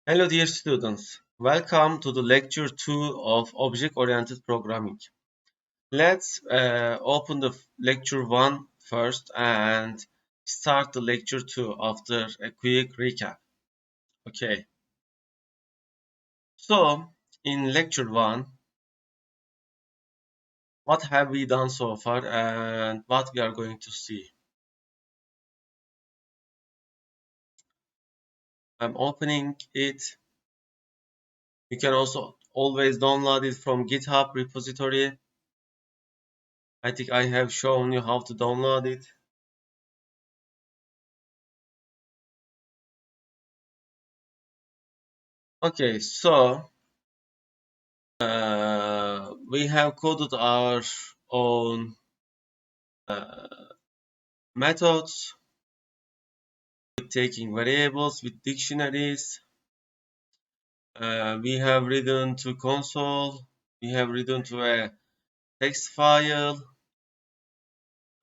Hello dear students, welcome to the lecture 2 of Object-Oriented Programming. Let's open the lecture 1 first and start the lecture 2 after a quick recap. Okay, so in lecture 1, what have we done so far and what we are going to see? I'm opening it. You can also always download it from GitHub repository. I think I have shown you how to download it. Okay, so we have coded our own methods with taking variables with dictionaries. We have written to console. We have written to a text file.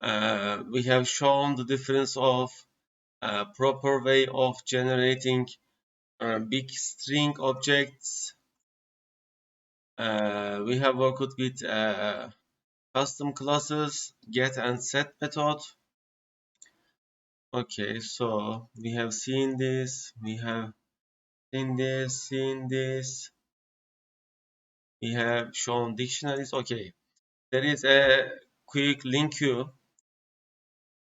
We have shown the difference of proper way of generating big string objects. We have worked with custom classes, get and set method. Okay, so we have seen this, we have seen this, we have shown dictionaries. Okay, there is a quick LinQ,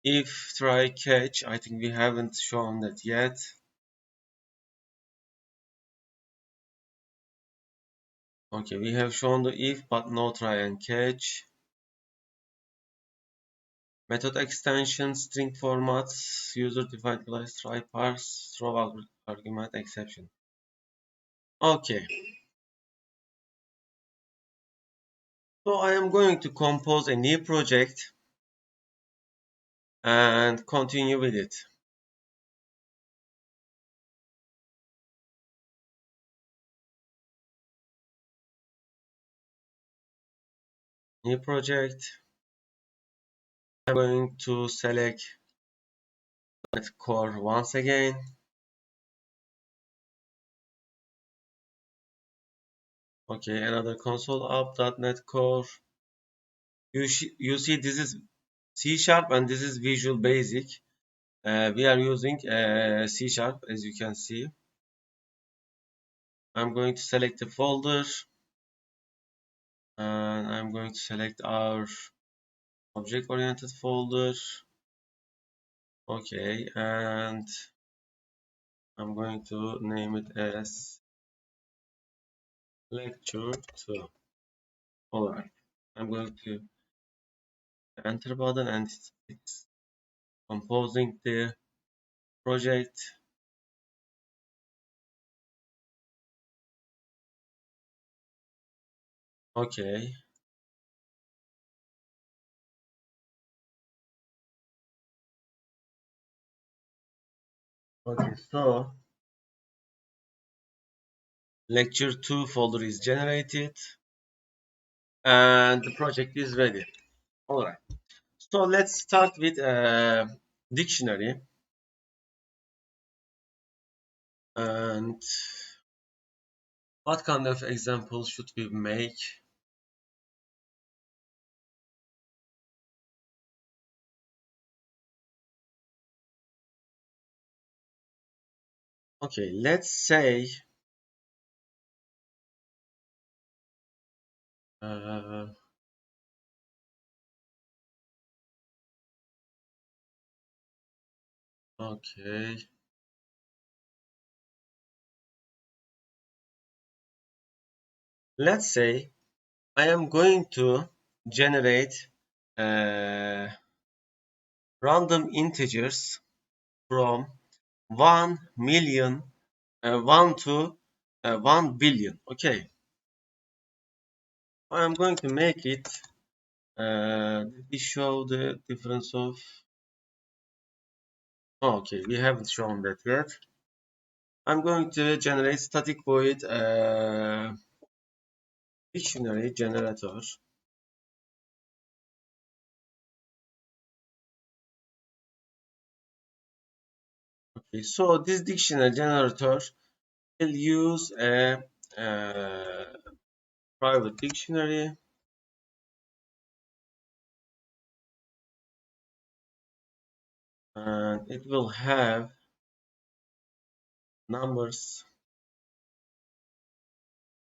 if, try, catch. I think we haven't shown that yet. Okay, we have shown the if but no try and catch. Method extension, string formats, user-defined class, try, parse, throw argument, exception. Okay. So I am going to compose a new project and continue with it. New project. I'm going to select .NET Core once again. Okay, another console app .NET Core. You see this is C# and this is Visual Basic. We are using C# as you can see. I'm going to select the folder and I'm going to select our object-oriented folder. Okay, and I'm going to name it as lecture 2. Alright, I'm going to enter button and it's composing the project. Okay. Okay, so lecture 2 folder is generated and the project is ready. Alright. So let's start with a dictionary. And what kind of example should we make? Okay, let's say okay. Let's say I am going to generate random integers from 1 million, 1 to 1 billion. Okay, I'm going to make it. Did we show the difference of? Oh, okay, we haven't shown that yet. I'm going to generate static void dictionary generator. Okay, so this dictionary generator will use a private dictionary, and it will have numbers,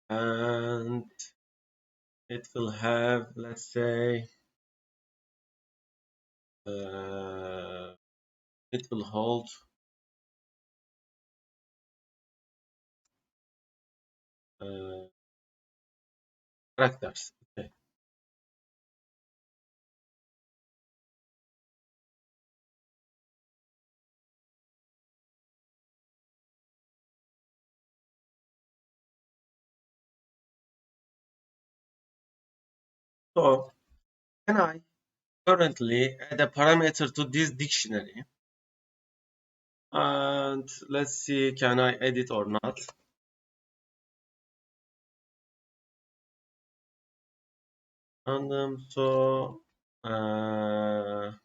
and it will have, let's say, it will hold characters. Okay. So can I currently add a parameter to this dictionary? And let's see, can I edit or not? And so I'm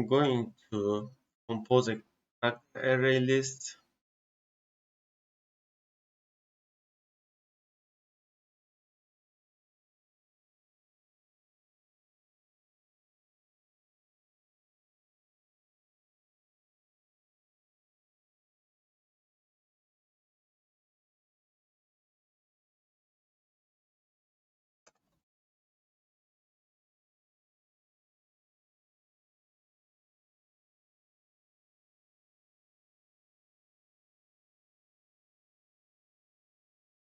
going to compose a array list.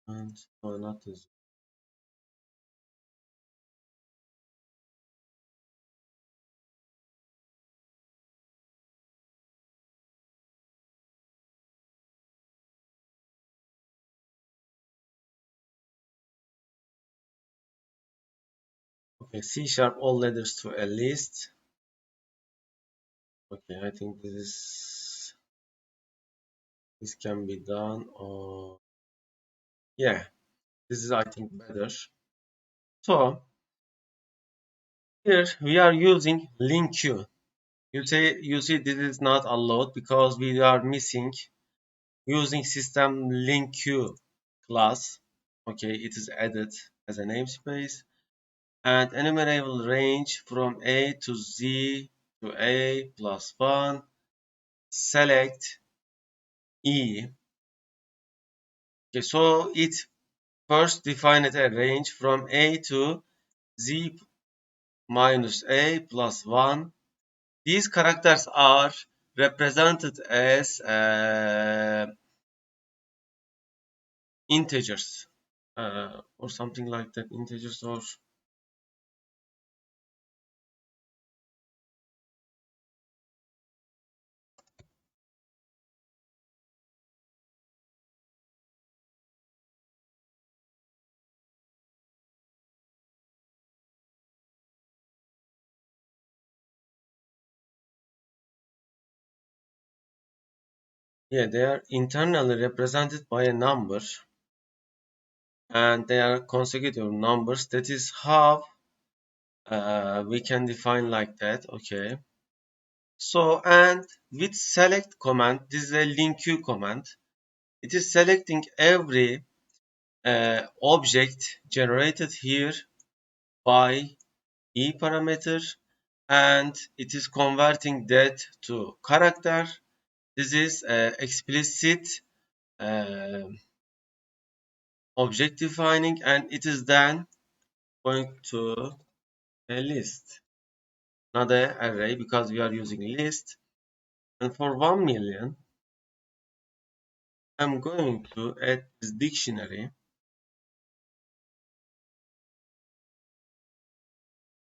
And so not this. Okay, C# all letters to a list. Okay, I think this can be done. Or yeah, this is, I think, better. So here we are using LinQ. You see this is not allowed because we are missing using system LinQ class. Okay, it is added as a namespace, and enumerable range from A to Z to A plus 1. Select E. Okay, so it first defined a range from A to Z minus A plus 1. These characters are represented as integers or something like that. Integers, or yeah, they are internally represented by a number, and they are consecutive numbers. That is how we can define like that. Okay. So, and with select command, this is a LinQ command. It is selecting every object generated here by E parameter, and it is converting that to character. This is explicit object defining, and it is then going to a list, not an array, because we are using list. And for 1 million, I'm going to add this dictionary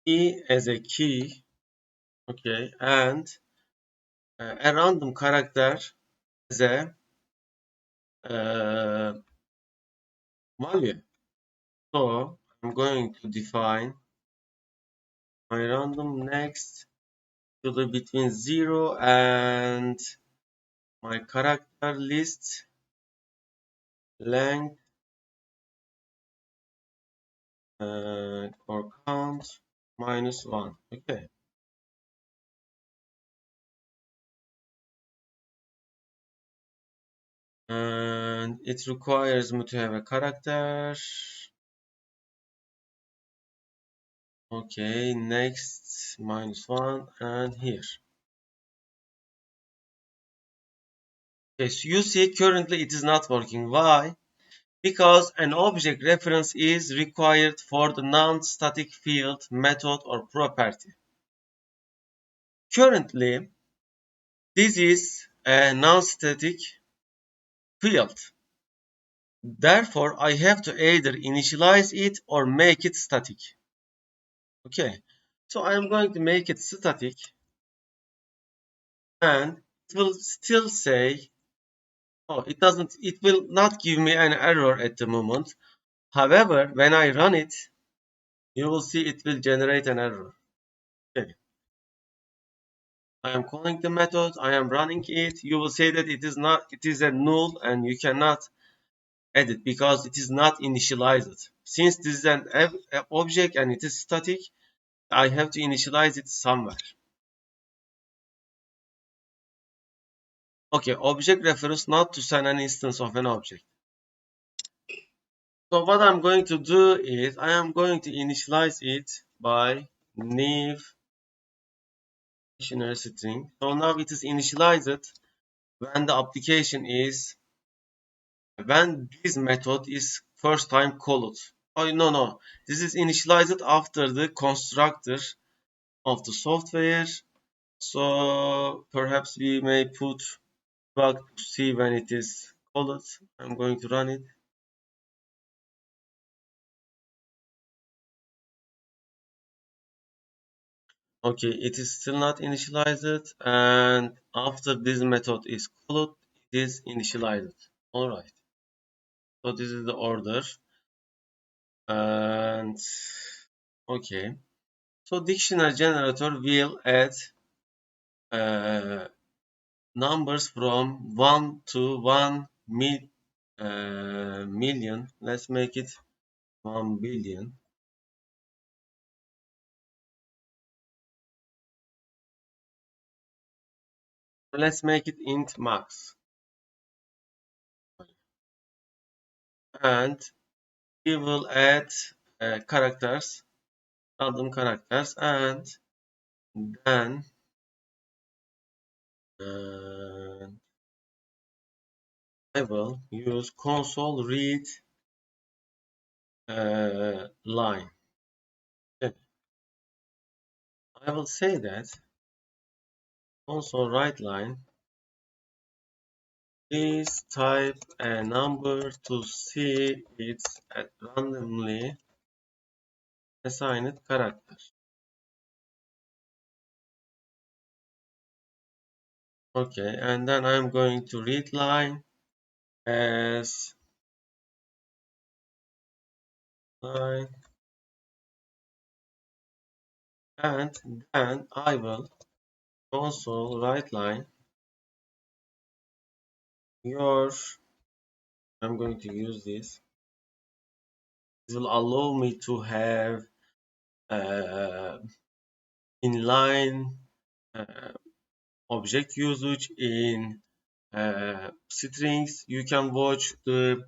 E as a key, okay, and a random character as a uh, value. So I'm going to define my random next to be between 0 and my character list length or count minus 1. Okay. and it requires me to have a character. Okay, next -1 and here. Okay, so you see currently it is not working. Why? Because an object reference is required for the non-static field, method, or property. Currently, this is a non-static field. Therefore, I have to either initialize it or make it static. Okay, so I am going to make it static, and it will still say, oh, it will not give me an error at the moment. However, when I run it, you will see it will generate an error. Okay. I am calling the method, I am running it. You will say that it is a null and you cannot edit because it is not initialized. Since this is an object and it is static, I have to initialize it somewhere. Okay, object refers not to send an instance of an object. So what I'm going to do is I am going to initialize it by new dictionary string. So now it is initialized when the application is when this method is first time called. Oh no, this is initialized after the constructor of the software. So perhaps we may put bug to see when it is called. I'm going to run it. Okay, it is still not initialized, and after this method is called, it is initialized. Alright, so this is the order, and okay, so dictionary generator will add uh, numbers from 1 to 1 million. Let's make it 1 billion. Let's make it int max. And we will add characters, random characters, and then I will use console read line. Okay. I will say that console write line is type a number to see its randomly assigned character. Okay, and then I'm going to read line as line, and then I will console write line your. I'm going to use this. This will allow me to have uh, inline object usage in strings. You can watch the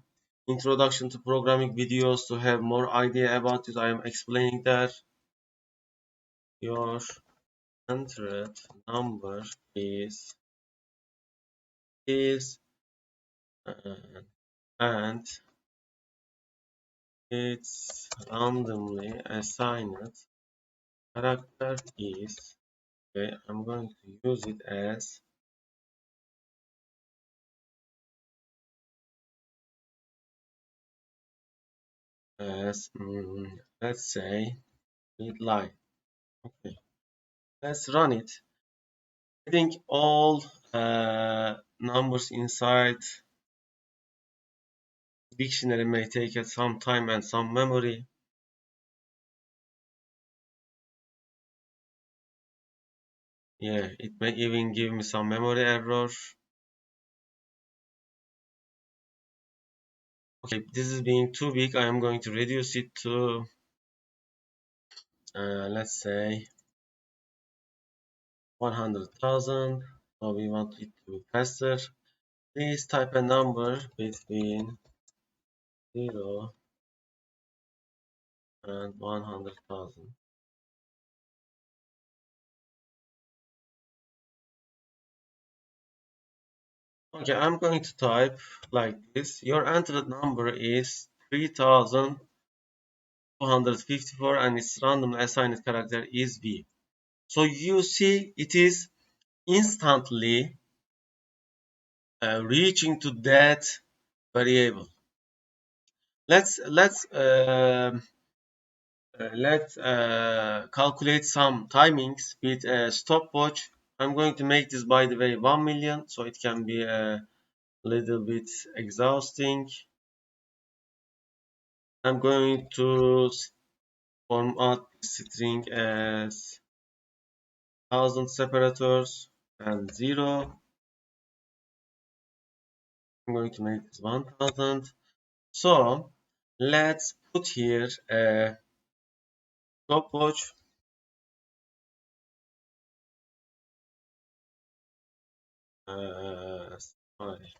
introduction to programming videos to have more idea about it. I am explaining that your entered number is and its randomly assigned character is. Okay, I'm going to use it as let's say read line. Okay, let's run it. I think all numbers inside dictionary may take some time and some memory. Yeah, it may even give me some memory error. Okay, this is being too big. I am going to reduce it to let's say 100,000. So we want it to be faster. Please type a number between 0 and 100,000. Okay, I'm going to type like this. Your entered number is 3254 and its random assigned character is V. So you see it is instantly reaching to that variable. Let's calculate some timings with a stopwatch. I'm going to make this, by the way, 1 million, so it can be a little bit exhausting. I'm going to format string as 1000 separators and 0. I'm going to make this 1000. So let's put here a stopwatch. Sorry.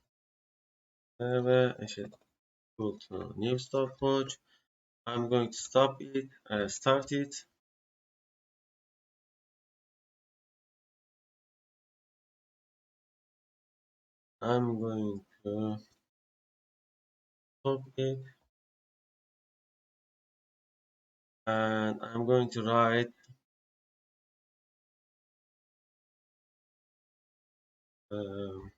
Equal to new stopwatch. I'm going to stop it, start it. I'm going to stop it, and I'm going to write um,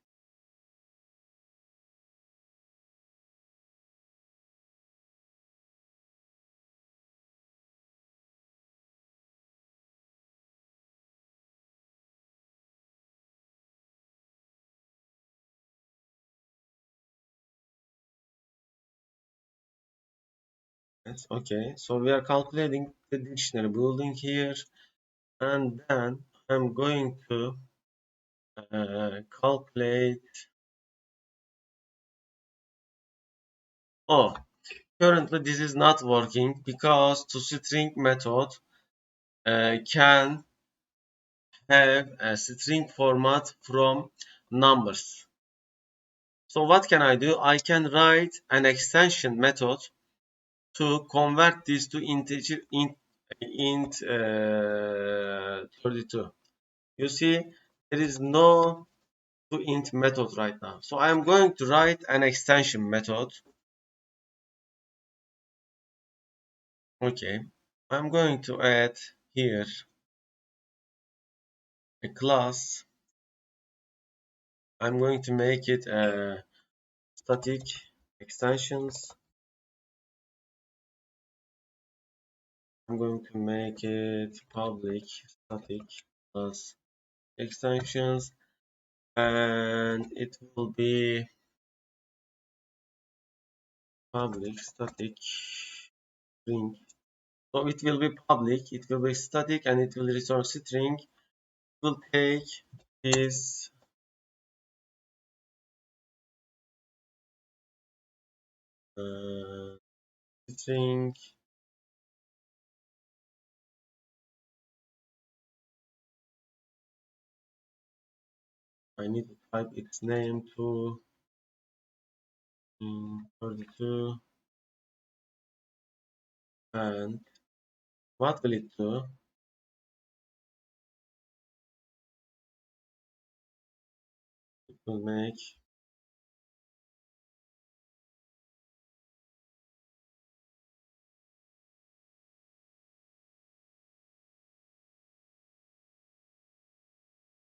yes, okay. So we are calculating the dictionary building here, and then I'm going to calculate. Oh, currently this is not working because toString method can have a string format from numbers. So what can I do? I can write an extension method to convert this to integer int 32. You see, there is no toInt method right now. So I'm going to write an extension method. Okay, I'm going to add here a class. I'm going to make it a static extensions. I'm going to make it public static plus extensions, and it will be public static string. So it will be public, it will be static, and it will return string. It will take this string. I need to type its name to 32, and what will it do? It will make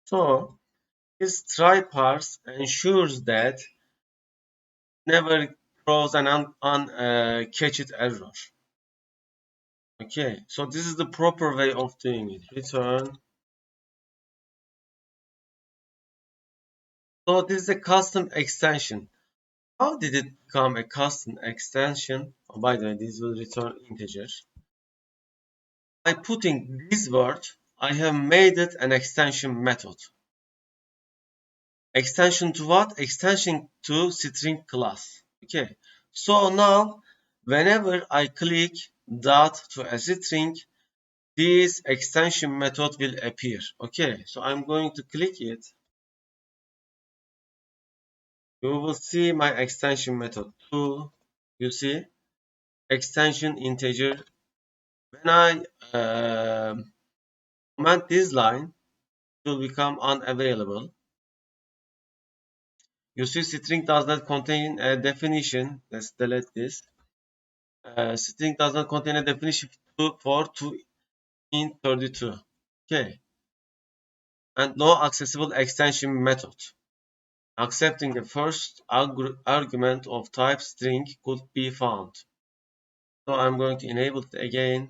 so this try parse ensures that never throws an uncatched error. Okay, so this is the proper way of doing it. Return. So this is a custom extension. How did it become a custom extension? Oh, by the way, this will return integer. By putting this word, I have made it an extension method. Extension to what? Extension to string class. Okay. So now, whenever I click dot to a string, this extension method will appear. Okay. So I'm going to click it. You will see my extension method too. You see extension integer. When I comment this line, it will become unavailable. You see string does not contain a definition. Let's delete this. String does not contain a definition for to int 32. Okay. And no accessible extension method. Accepting the first argument of type string could be found. So I'm going to enable it again.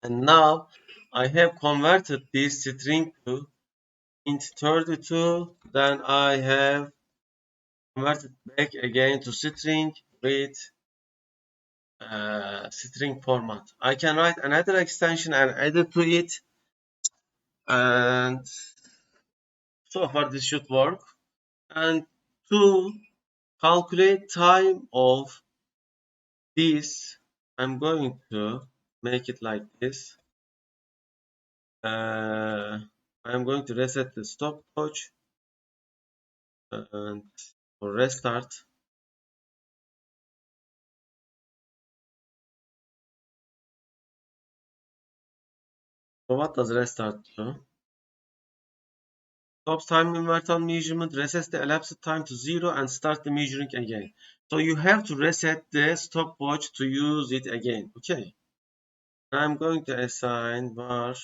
And now I have converted this string to int 32. Then I have converted back again to string with string format. I can write another extension and add it to it. And so far this should work. And to calculate time of this, I'm going to make it like this. I'm going to reset the stopwatch and restart. So what does restart do? Stops time inverted measurement, resets the elapsed time to 0 and start the measuring again. So you have to reset the stopwatch to use it again. Okay. I'm going to assign var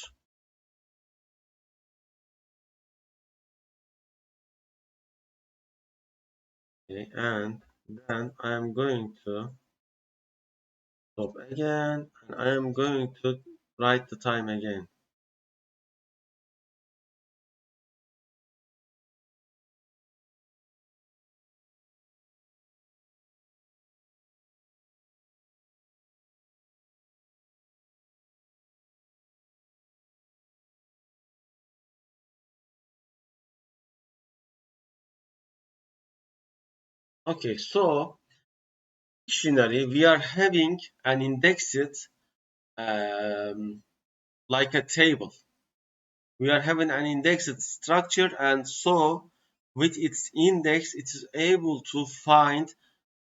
okay, and then I'm going to stop again and I am going to write the time again. Okay, so dictionary we are having an indexed like a table. We are having an indexed structure, and so with its index it is able to find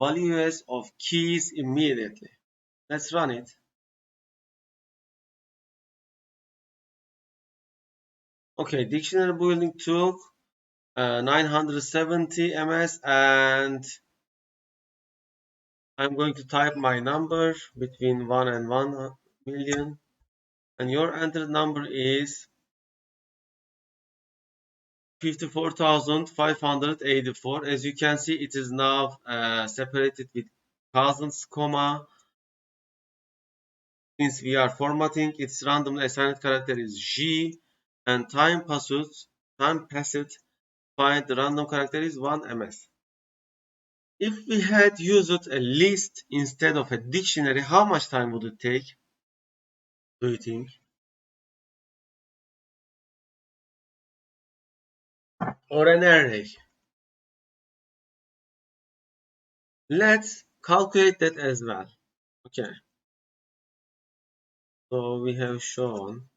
values of keys immediately. Let's run it. Okay, dictionary building took 970 ms, and I'm going to type my number between 1 and 1 million, and your entered number is 54,584. As you can see, it is now separated with thousands, comma. Since we are formatting, its randomly assigned character is G, and time passed, find the random character is 1 ms. If we had used a list instead of a dictionary, how much time would it take, do you think? Or an array? Let's calculate that as well. Okay, so we have shown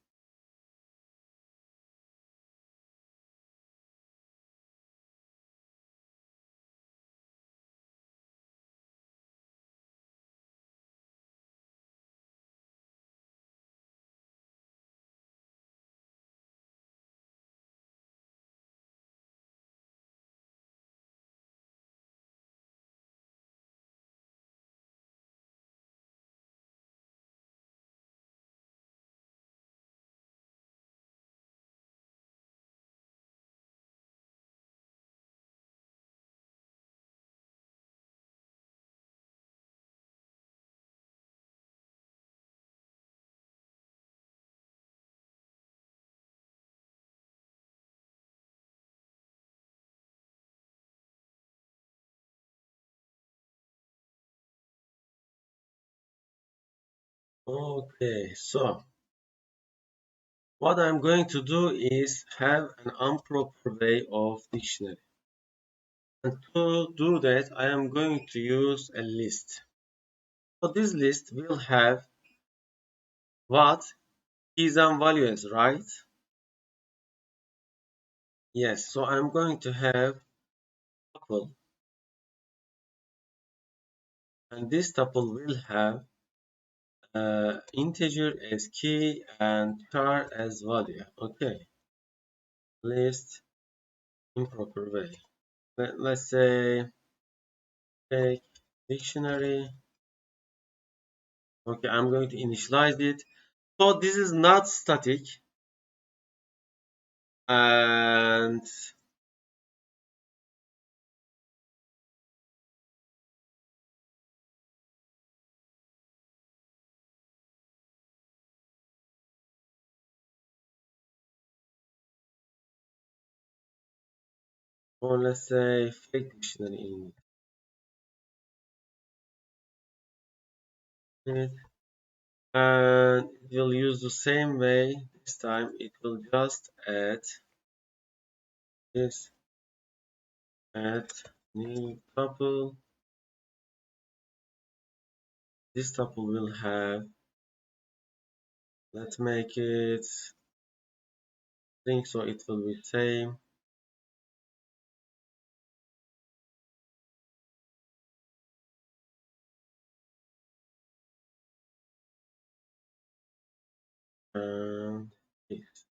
okay, so what I'm going to do is have an improper way of dictionary. And to do that, I am going to use a list. So this list will have what? Keys and values, right? Yes, so I'm going to have tuple, and this tuple will have integer as key and char as value. Okay, list in proper way. Let's say take dictionary. Okay, I'm going to initialize it. So this is not static, and or let's say fake dictionary in it, and it will use the same way. This time it will just add this, add new tuple. This tuple will have, let's make it string, so it will be same. And this.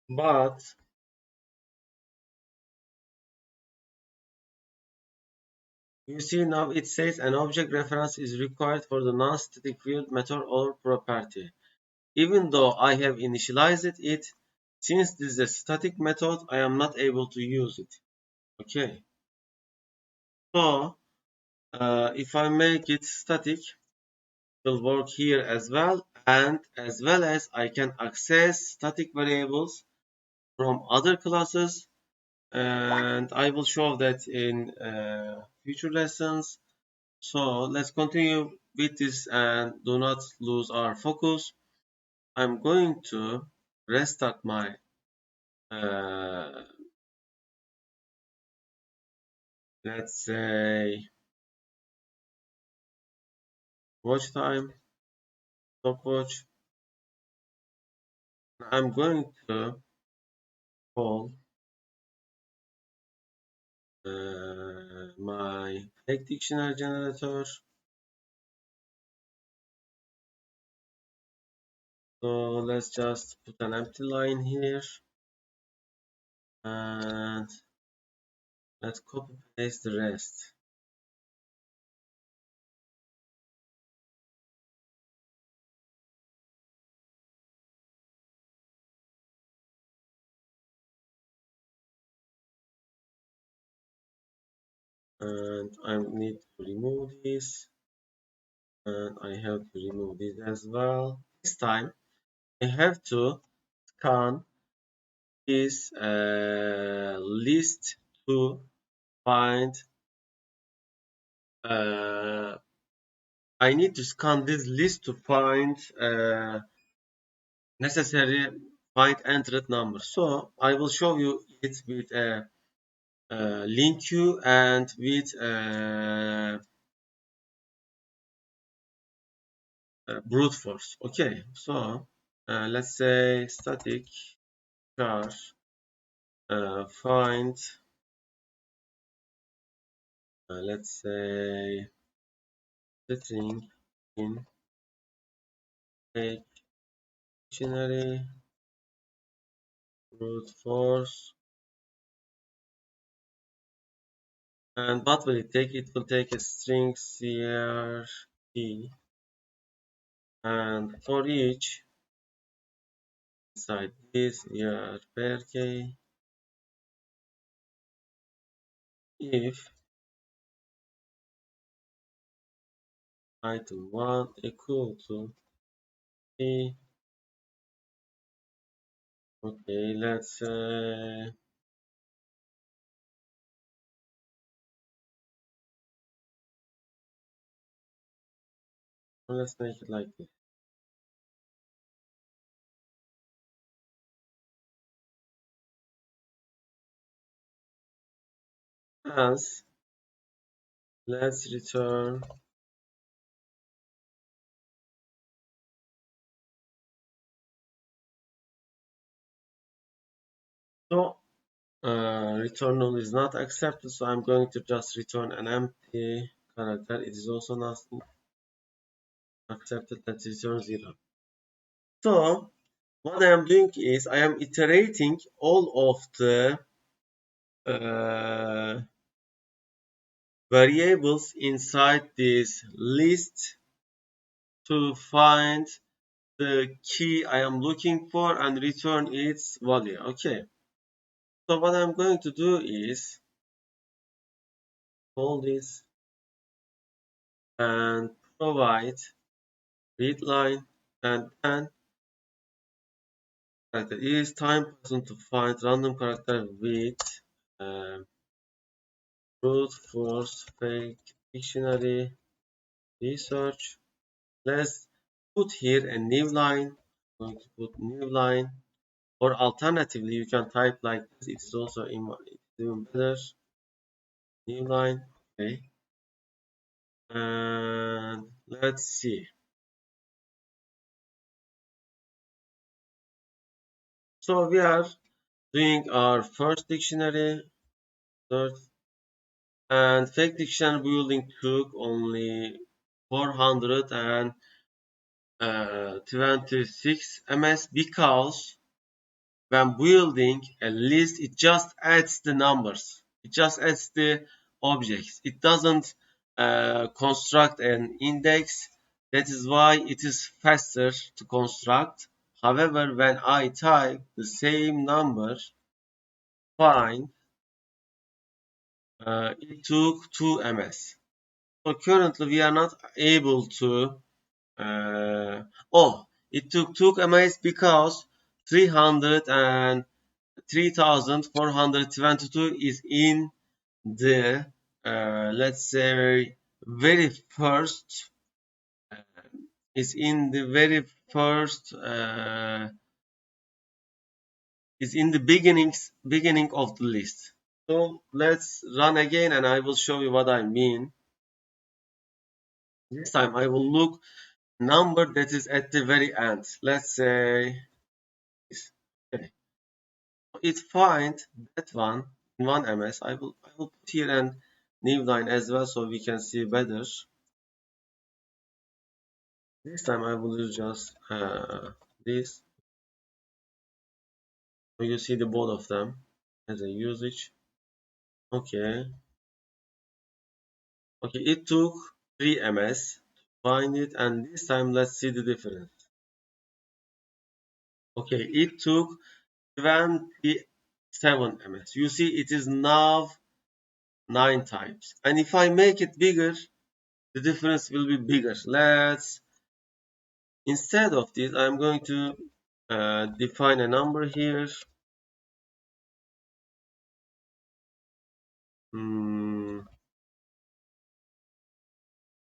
But you see now it says an object reference is required for the non-static field method or property. Even though I have initialized it, since this is a static method, I am not able to use it. Okay. So if I make it static, it will work here as well, and as well as I can access static variables from other classes, and I will show that in future lessons. So let's continue with this and do not lose our focus. I'm going to restart my uh, let's say watch time, stopwatch. I'm going to call my fake dictionary generator. So let's just put an empty line here, and let's copy paste the rest. And I need to remove this, and I have to remove this as well. This time I have to scan this list to find I need to scan this list to find necessary find entered number. So I will show you it with a LinQ and with brute force. Okay, so let's say static char find let's say string in dictionary brute force. And what will it take? It will take a string CRT, and for each inside this here per k, if item 1 equal to t, okay, let's make it like this. As let's return So return null is not accepted, so I'm going to just return an empty character. It is also not accepted. Let's return 0. So what I am doing is I am iterating all of the variables inside this list to find the key I am looking for and return its value. Okay. So what I'm going to do is call this and provide readline, and then character is time person to find random character with brute force fake dictionary research. Let's put here a new line. I'm going to put new line, or alternatively you can type like this. It is also even better. New line. Okay. And let's see. So we are doing our first dictionary, third, and fake dictionary building took only 426 ms because when building a list, it just adds the numbers. It just adds the objects. It doesn't construct an index. That is why it is faster to construct. However, when I type the same number, find, it took 2 ms. So currently we are not able to. It took 2 ms because 300 and 3422 is in the let's say very first is in the very first is in the beginning of the list. So let's run again and I will show you what I mean. This time I will look number that is at the very end. Let's say okay. It find that one in 1 ms. I will put here a new line as well so we can see better. This time I will use just this. So you see the both of them as a usage. Okay. Okay, it took 3 ms to find it, and this time let's see the difference. Okay, it took 27 ms. You see it is now 9 times. And if I make it bigger, the difference will be bigger. Instead of this, I'm going to define a number here.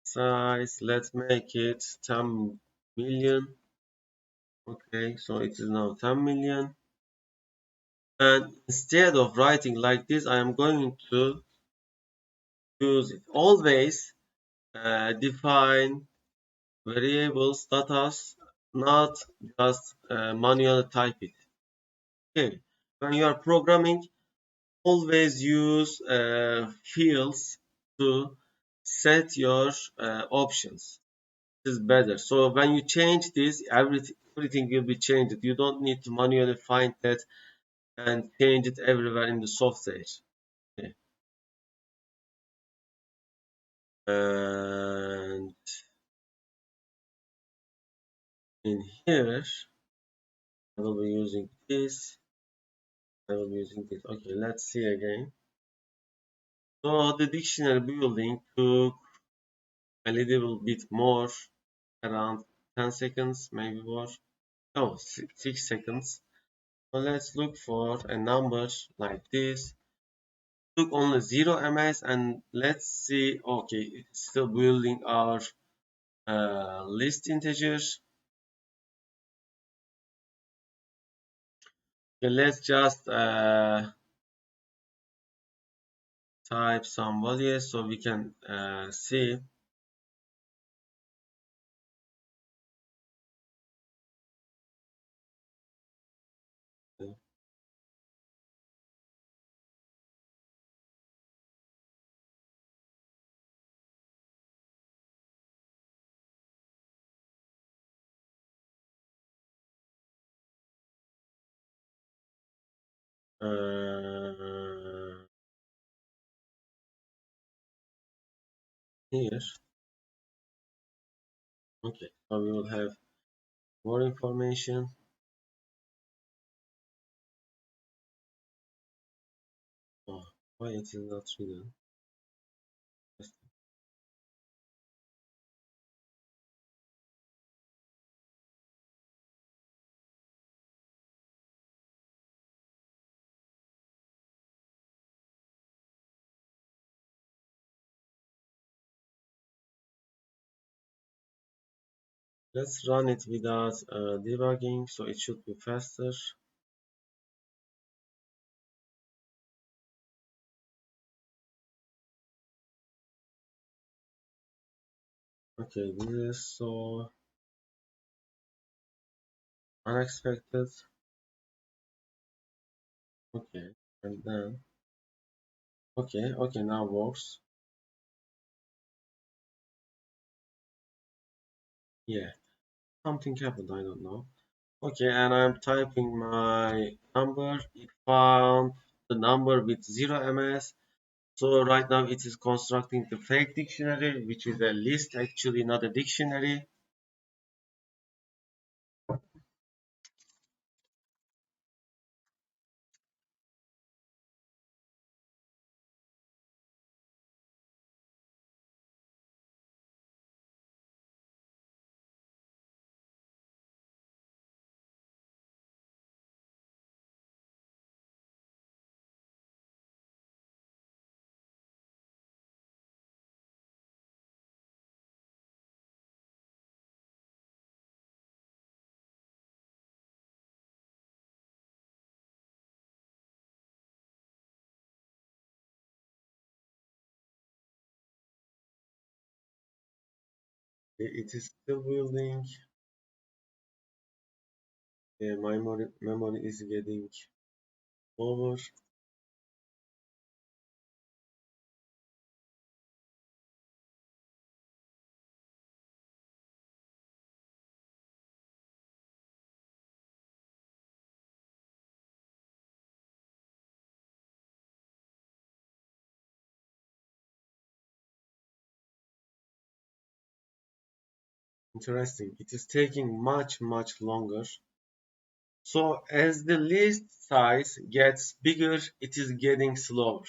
Size, let's make it 10 million. Okay, so it is now 10 million. And instead of writing like this, I am going to use it. Always define variables, data, not just manually type it. Okay, when you are programming, always use fields to set your options. This is better. So when you change this, everything will be changed. You don't need to manually find that and change it everywhere in the software. Okay. And in here, I will be using this. I will be using this. Okay, let's see again. So the dictionary building took a little bit more, around 10 seconds, maybe more. Oh, 6 seconds. So let's look for a number like this. Took only 0 ms, and let's see. Okay, it's still building our list integers. Okay, let's just type some values so we can see. Here. Okay, so we will have more information. Oh, why it is not written? Let's run it without debugging, so it should be faster. Okay, this is so unexpected. Okay, and then okay, now works. Yeah, something happened, I don't know. Okay, and I'm typing my number. It found the number with 0 ms. So right now it is constructing the fake dictionary, which is a list, actually not a dictionary. It is still building. The memory is getting over. Interesting. It is taking much longer. So as the list size gets bigger, it is getting slower.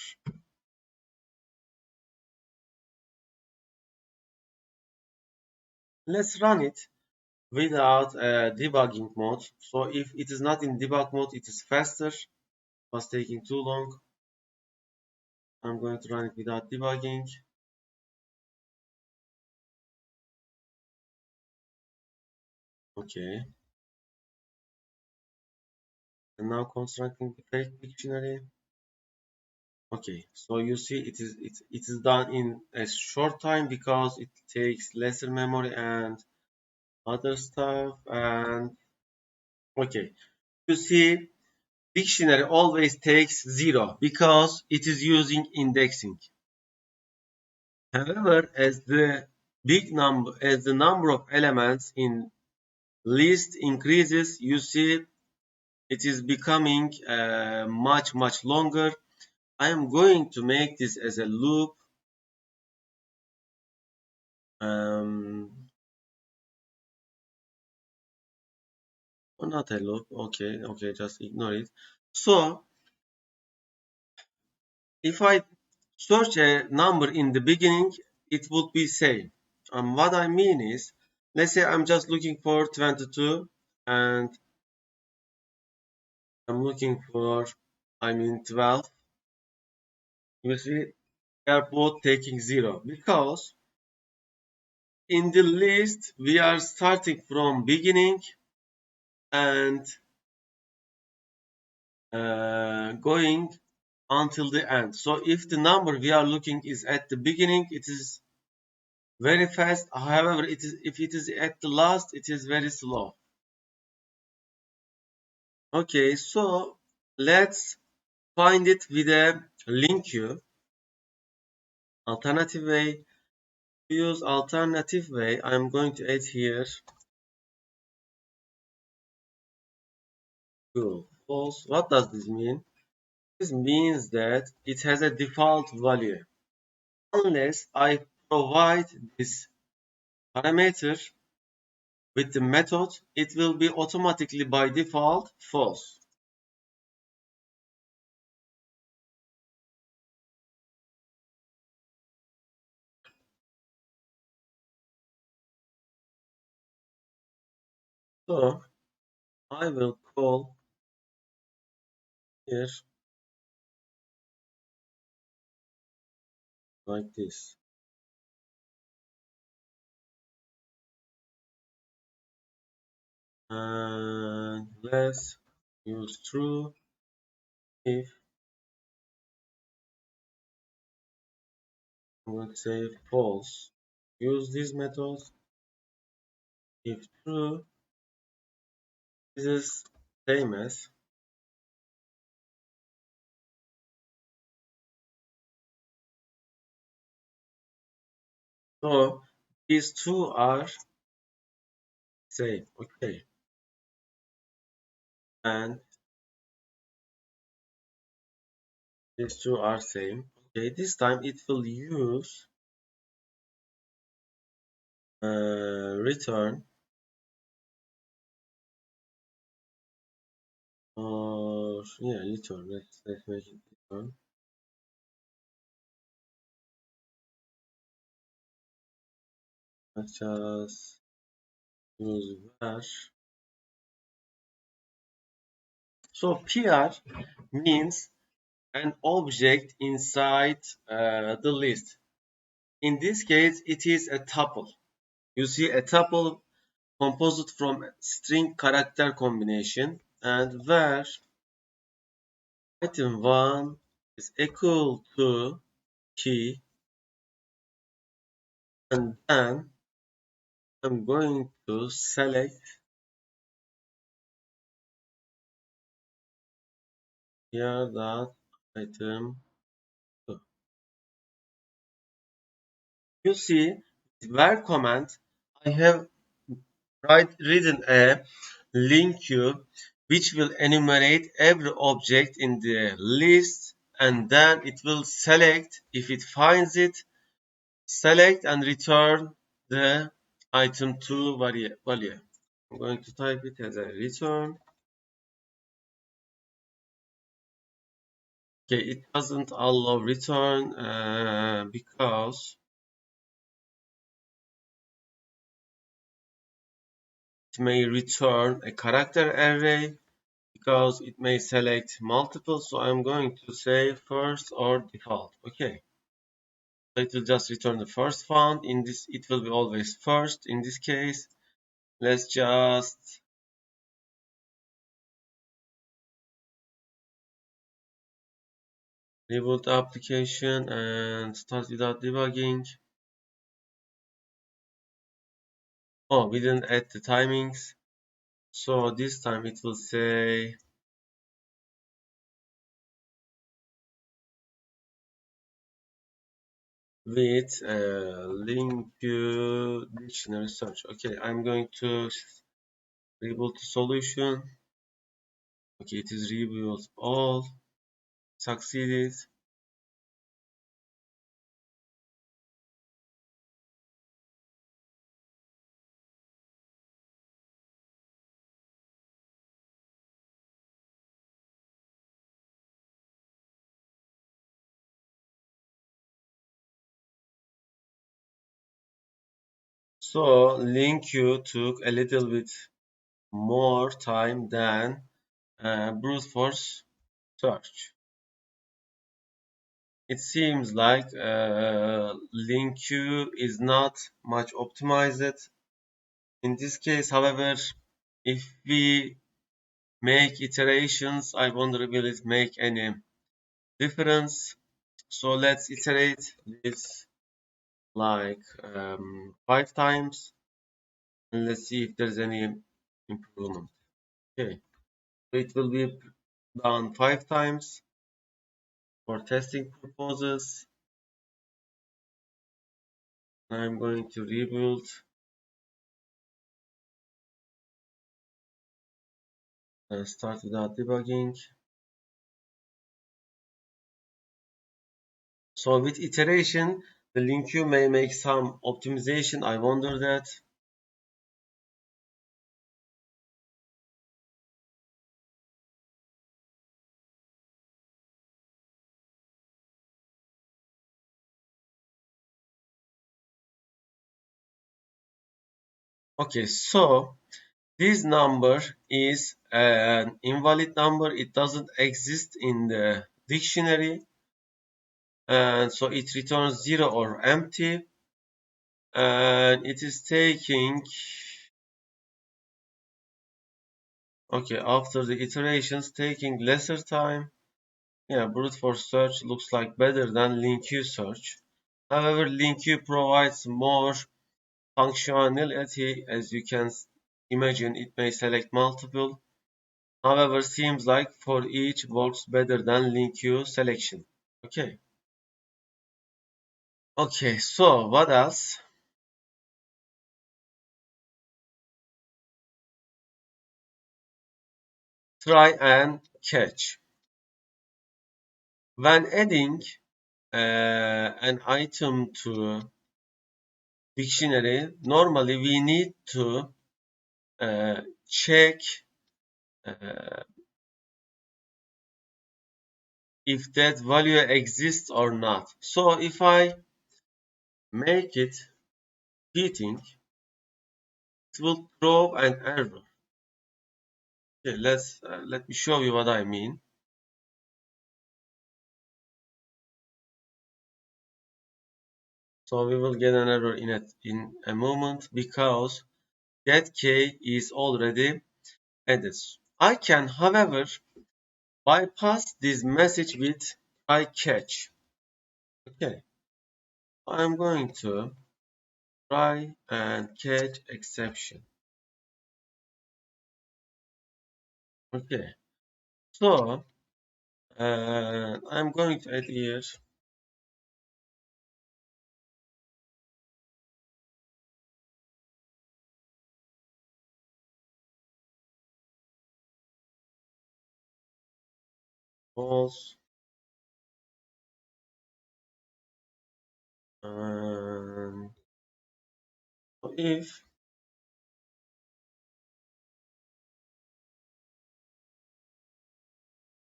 Let's run it without debugging mode. So if it is not in debug mode, it is faster. It was taking too long. I'm going to run it without debugging. Okay. And now constructing the fake dictionary. Okay, so you see it is done in a short time because it takes lesser memory and other stuff. And okay, you see dictionary always takes 0 because it is using indexing. However, as the number of elements in list increases, you see it is becoming much longer. I am going to make this as a loop. Or not a loop. Okay, just ignore it. So if I search a number in the beginning, it would be same. What I mean is, let's say I'm just looking for 22 and I'm looking for, 12. You see, they are both taking 0 because in the list we are starting from beginning and going until the end. So if the number we are looking is at the beginning, it is very fast. However, if it is at the last, it is very slow. Okay, so let's find it with a LinQ. Alternative way. To use alternative way, I'm going to add here true, false. What does this mean? This means that it has a default value. Unless I provide this parameter with the method, it will be automatically by default false. So I will call here like this. And let's use true if I'm going to say false. Use this method if true. This is same as. So these two are same. Okay. And these two are same. Okay, this time it will use return or yeah return. Let's make it return. Let's just use var. So PR means an object inside the list. In this case, it is a tuple. You see a tuple composed from string character combination, and where item 1 is equal to key, and then I'm going to select here that item 2. You see, where command, I have written a LinQ which will enumerate every object in the list, and then it will select, if it finds it, select and return the item to value. I'm going to type it as a return. Okay, it doesn't allow return because it may return a character array, because it may select multiple. So I'm going to say first or default. Okay. So it will just return the first found. In this, it will be always first. In this case, let's just reboot the application and start without debugging. Oh, we didn't add the timings. So this time it will say with LinQ dictionary search. Okay, I'm going to reboot the solution. Okay, it is reboot all. Succeeded. So LinQ took a little bit more time than brute force search. It seems like LinQ is not much optimized. In this case, however, if we make iterations, I wonder will it make any difference. So let's iterate this like 5 times, and let's see if there's any improvement. Okay, so it will be done 5 times for testing purposes. I'm going to rebuild and start without debugging. So with iteration, the LinQ may make some optimization. I wonder that. Okay, so this number is an invalid number. It doesn't exist in the dictionary. And so it returns 0 or empty. And it is taking, okay, after the iterations, taking lesser time. Yeah, brute force search looks like better than LinQ search. However, LinQ provides more functionality. As you can imagine, it may select multiple. However, seems like for each works better than LinQ selection. Okay. Okay, so what else? Try and catch. When adding an item to dictionary, normally we need to check uh, if that value exists or not. So if I make it repeating, it will throw an error. Okay, let me show you what I mean. So we will get an error in a moment because that key is already added. I can, however, bypass this message with try catch. Okay, I'm going to try and catch exception. Okay, so I'm going to add here false and if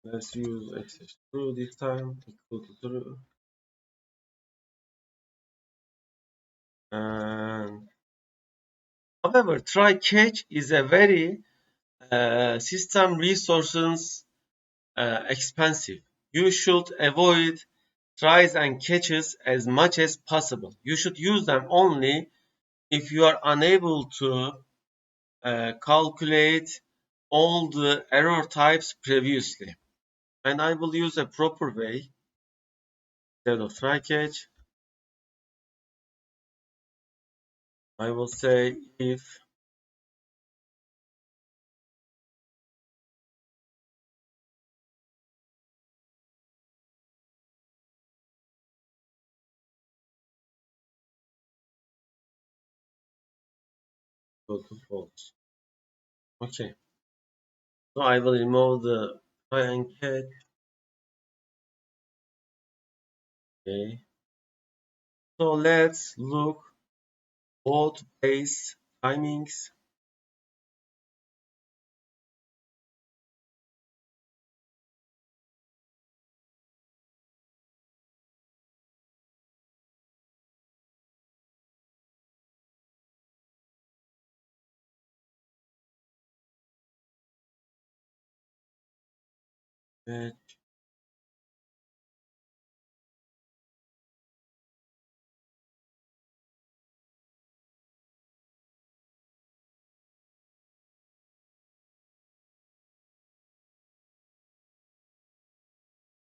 let's use access true this time equal to true and however try catch is a very system resources expensive. You should avoid tries and catches as much as possible. You should use them only if you are unable to calculate all the error types previously. And I will use a proper way instead of try catch. I will say if equal to false. Okay, so I will remove the try and catch. Okay, so let's look both base timings.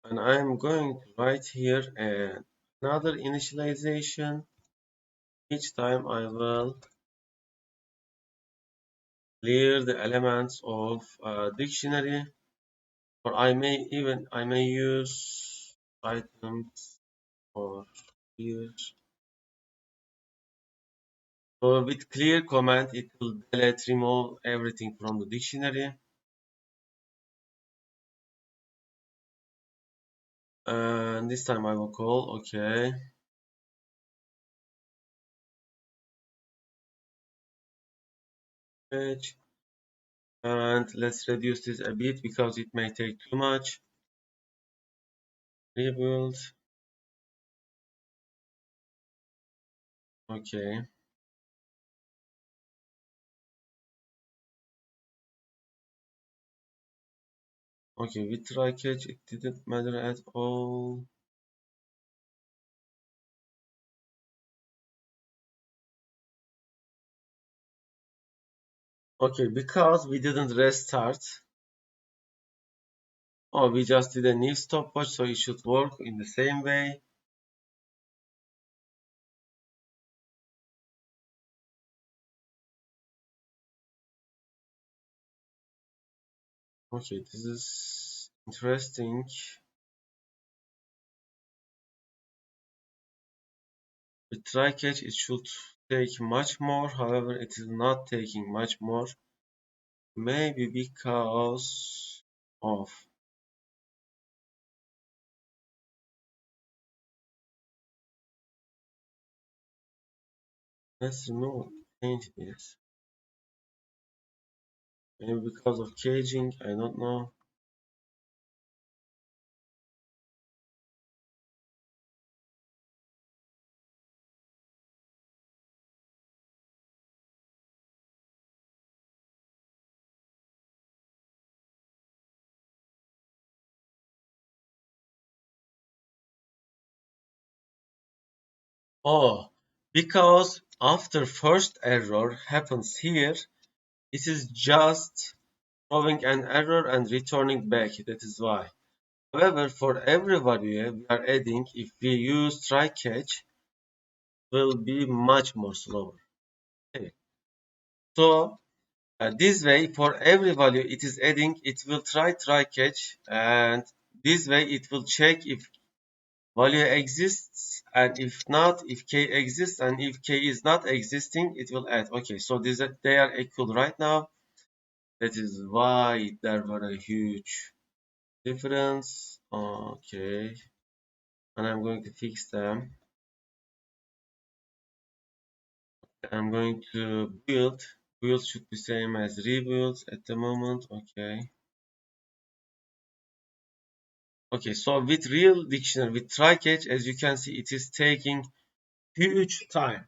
And I'm going to write here another initialization. Each time I will clear the elements of dictionary, or I may use items or here. So with clear command, it will delete, remove everything from the dictionary. And this time I will call, okay. Page. And let's reduce this a bit because it may take too much. Rebuild. Okay. Okay, with try catch, it didn't matter at all. Okay, because we didn't restart. Oh, we just did a new stopwatch, so it should work in the same way. Okay, this is interesting. With try catch, it should take much more. However, it is not taking much more. Maybe because of let's remove change this. Maybe because of caging, I don't know. Oh, because after first error happens here, it is just throwing an error and returning back. That is why. However, for every value we are adding, if we use try catch, will be much more slower. Okay. So this way, for every value it is adding, it will try catch, and this way it will check if value exists, and if not, if k exists, and if k is not existing, it will add. Okay, so they are equal right now. That is why there were a huge difference. Okay, and I'm going to fix them. I'm going to build. Build should be same as rebuild at the moment. Okay. Okay, so with real dictionary, with try catch, as you can see, it is taking huge time.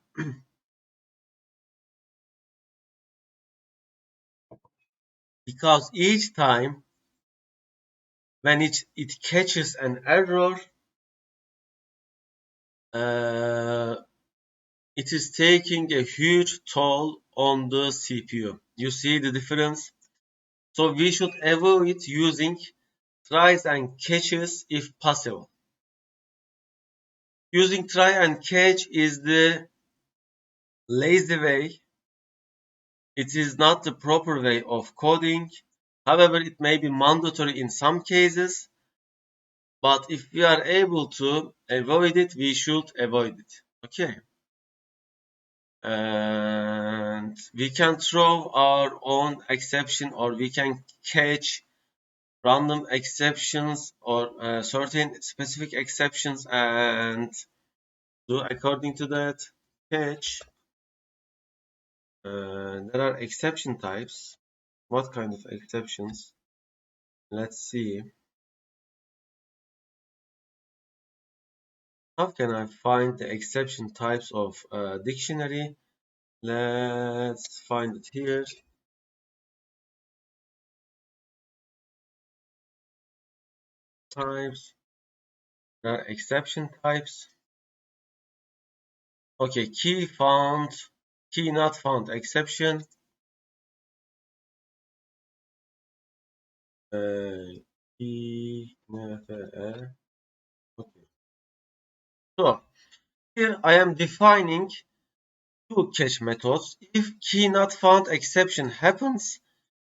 Because each time when it catches an error, uh, it is taking a huge toll on the CPU. You see the difference? So we should avoid using tries and catches if possible. Using try and catch is the lazy way. It is not the proper way of coding. However, it may be mandatory in some cases, but if we are able to avoid it, we should avoid it. Okay. And we can throw our own exception, or we can catch random exceptions or certain specific exceptions and do according to that catch. There are exception types. What kind of exceptions? Let's see. How can I find the exception types of a dictionary? Let's find it here. Types. There are exception types. Okay, key found, key not found exception. Key, okay. So here I am defining two catch methods. If key not found exception happens,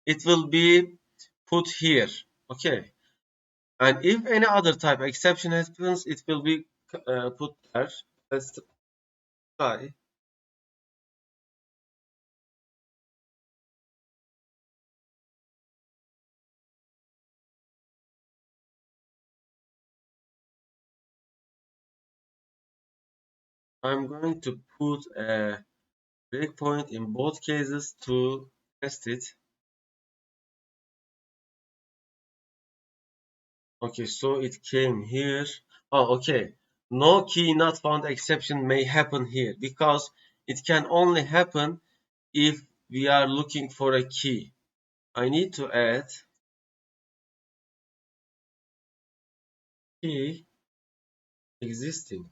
it will be put here. Okay. And if any other type exception happens, it will be put there. Let's try. I'm going to put a breakpoint in both cases to test it. Okay, so it came here. Oh, okay. No key not found exception may happen here because it can only happen if we are looking for a key. I need to add key existing.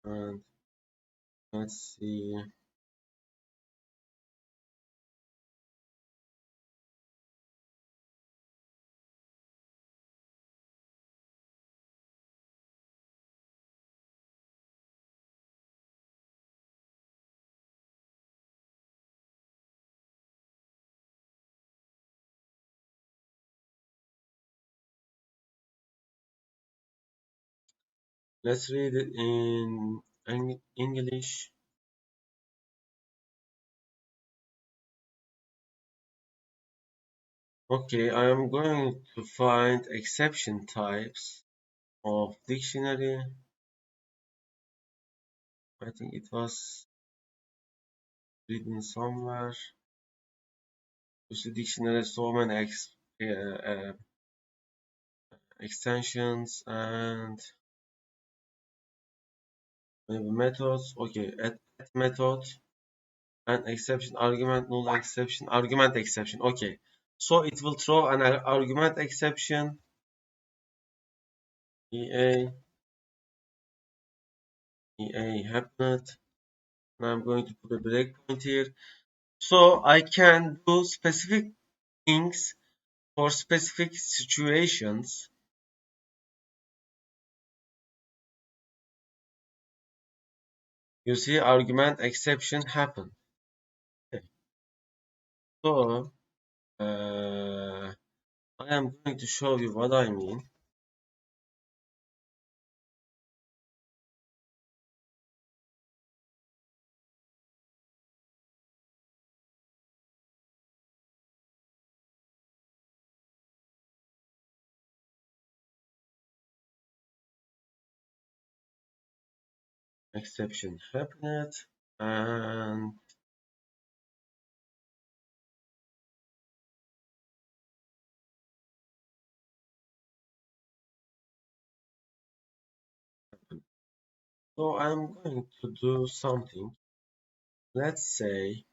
And let's see. Let's read it in English. Okay, I am going to find exception types of dictionary. I think it was written somewhere. You see dictionary, so many extensions and maybe methods. Okay, add method and exception, argument, null exception, argument exception. Okay, so it will throw an argument exception. EA happened. And I'm going to put a breakpoint here. So I can do specific things for specific situations. You see, argument exception happen. Okay. So I am going to show you what I mean. Exception happened, and so I'm going to do something. Let's say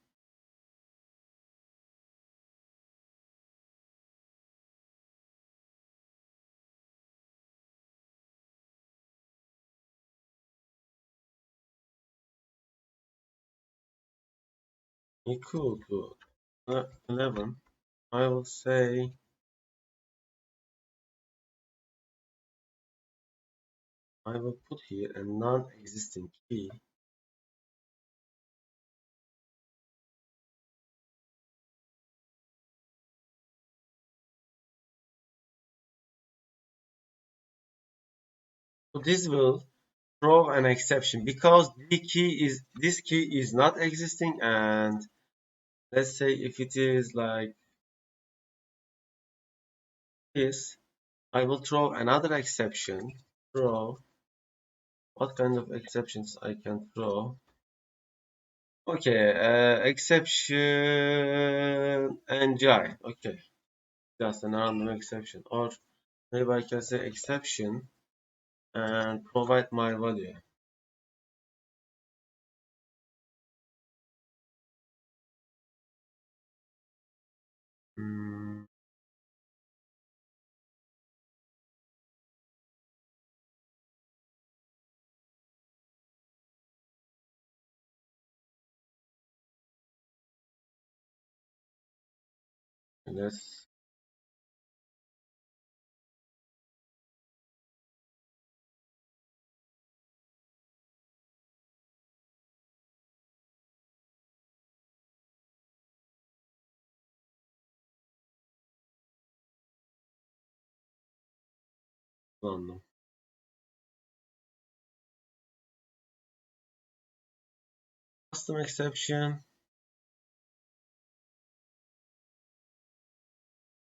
equal to 11. I will say I will put here a non-existing key. So this will throw an exception because this key is not existing, and let's say if it is like this, I will throw another exception. Throw what kind of exceptions I can throw? Okay, exception engine. Okay, just an random exception, or maybe I can say exception and provide my value. Hmm, let's random custom exception.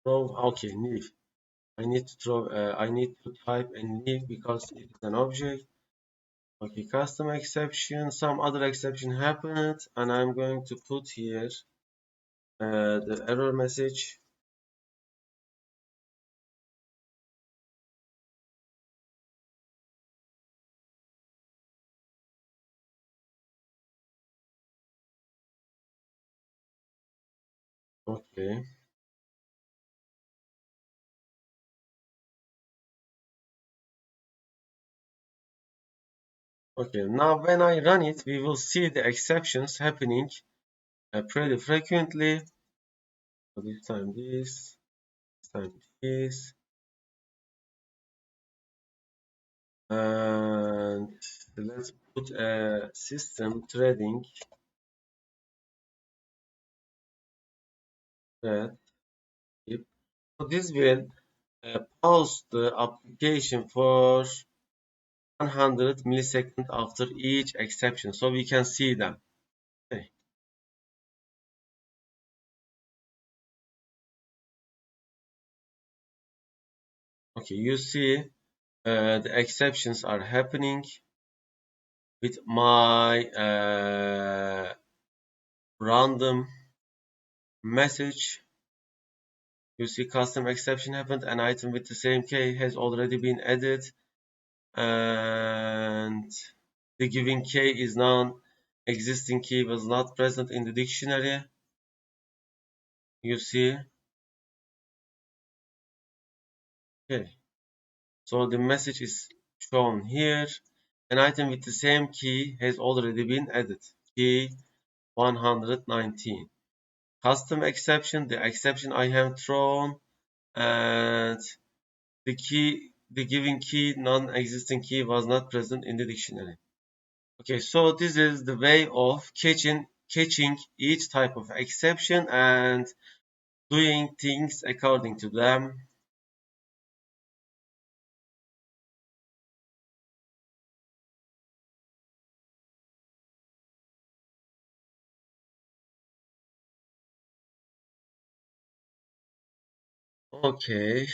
Throw okay, new. I need to type and leave because it is an object. Okay, custom exception. Some other exception happened, and I'm going to put here the error message. Okay. Okay, now when I run it, we will see the exceptions happening pretty frequently. So this time this time this, and let's put a system threading thread. So this will pause the application for 100 milliseconds after each exception, so we can see them. Okay, okay, you see the exceptions are happening with my random message. You see custom exception happened. An item with the same key has already been added, and the given key is non-existing key was not present in the dictionary. You see, okay. So the message is shown here. An item with the same key has already been added. Key 119. Custom exception, the exception I have thrown, and the given key, non-existing key was not present in the dictionary. Okay, so this is the way of catching each type of exception and doing things according to them. Okay,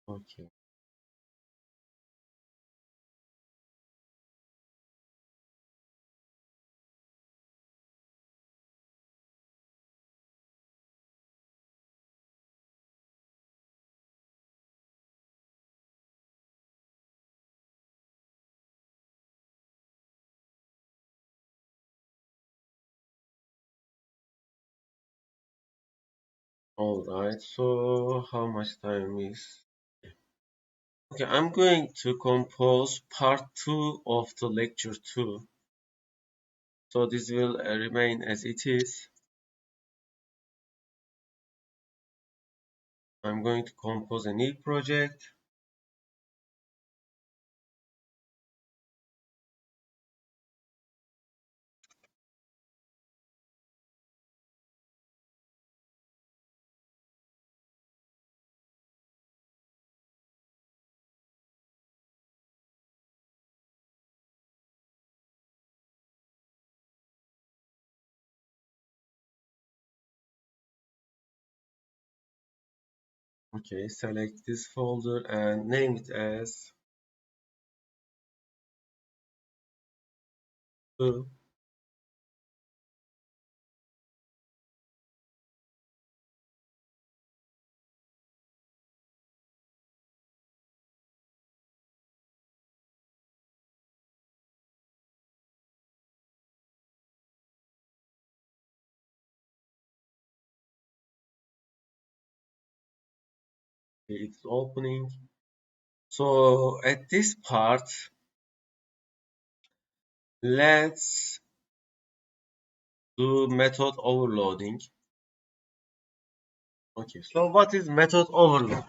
okay, all right. So how much time is? Okay, I'm going to compose part 2 of the lecture 2. So this will remain as it is. I'm going to compose a new project. Okay, select this folder and name it as 2. It's opening. So at this part, let's do method overloading. Okay, so what is method overload?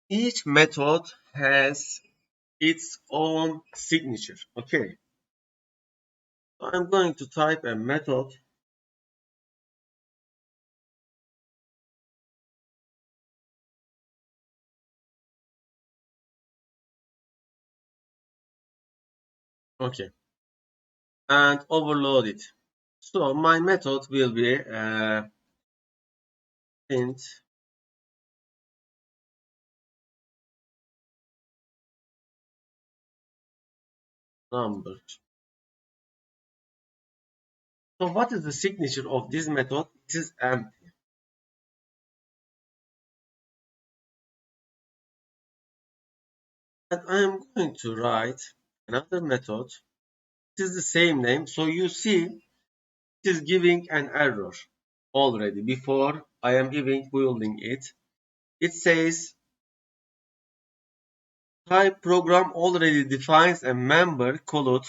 Each method has its own signature. Okay, So I'm going to type a method. Okay, and overload it. So my method will be int number. So what is the signature of this method? It is empty. And I am going to write another method. It is the same name. So you see, it is giving an error already before I am even building it. It says type program already defines a member called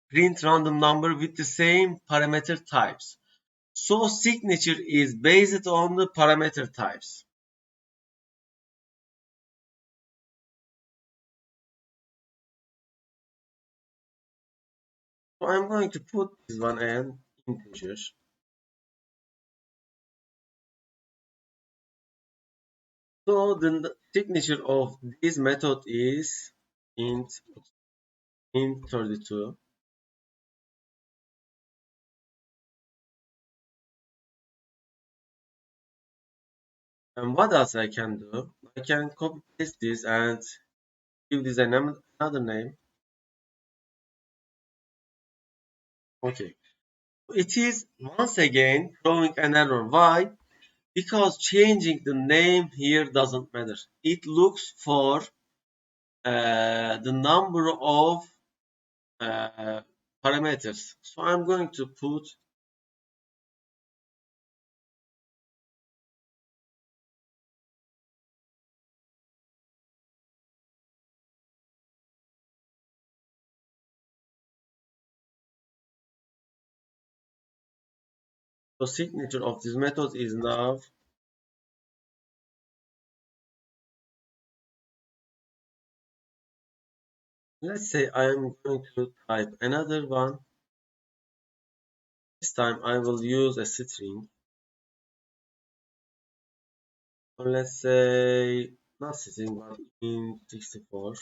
print random number with the same parameter types. So signature is based on the parameter types. So I'm going to put this one an integer. So the signature of this method is int int 32. And what else I can do? I can copy paste this and give this another name. Okay. It is once again throwing an error. Why? Because changing the name here doesn't matter. It looks for the number of uh, parameters. So I'm going to put the signature of this method is now. Let's say I am going to type another one. This time I will use a string. Or let's say not string but in 64.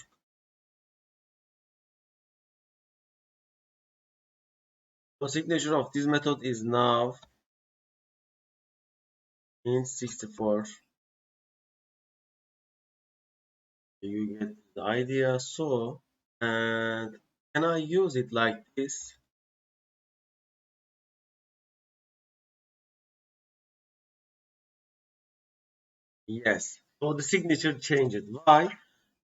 The signature of this method is now in 64. You get the idea. So, and can I use it like this? Yes. So the signature changed. Why?